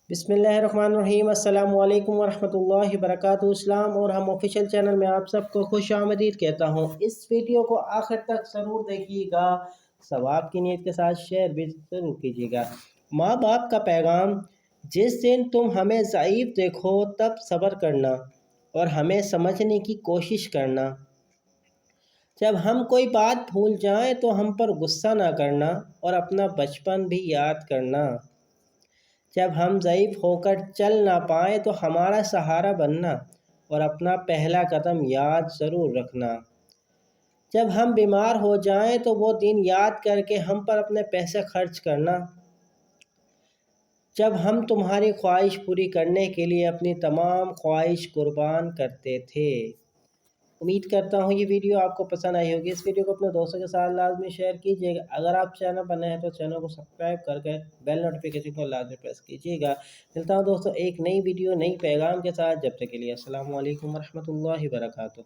بسم اللہ الرحمن الرحیم۔ السلام علیکم ورحمۃ اللہ وبرکاتہ۔ اسلام اور ہم آفیشیل چینل میں آپ سب کو خوش آمدید کہتا ہوں۔ اس ویڈیو کو آخر تک ضرور دیکھیے گا، ثواب کی نیت کے ساتھ شیئر بھی ضرور کیجیے گا۔ ماں باپ کا پیغام: جس دن تم ہمیں ضعیف دیکھو تب صبر کرنا اور ہمیں سمجھنے کی کوشش کرنا۔ جب ہم کوئی بات بھول جائیں تو ہم پر غصہ نہ کرنا اور اپنا بچپن بھی یاد کرنا۔ جب ہم ضعیف ہو کر چل نہ پائیں تو ہمارا سہارا بننا اور اپنا پہلا قدم یاد ضرور رکھنا۔ جب ہم بیمار ہو جائیں تو وہ دن یاد کر کے ہم پر اپنے پیسے خرچ کرنا۔ جب ہم تمہاری خواہش پوری کرنے کے لیے اپنی تمام خواہش قربان کرتے تھے۔ امید کرتا ہوں یہ ویڈیو آپ کو پسند آئی ہوگی۔ اس ویڈیو کو اپنے دوستوں کے ساتھ لازمی شیئر کیجیے گا۔ اگر آپ چینل پر نئے ہیں تو چینل کو سبسکرائب کر کے بیل نوٹیفیکیشن کو لازمی پریس کیجیے گا۔ ملتا ہوں دوستوں ایک نئی ویڈیو نئی پیغام کے ساتھ، جب تک کے لیے السلام علیکم ورحمۃ اللہ وبرکاتہ۔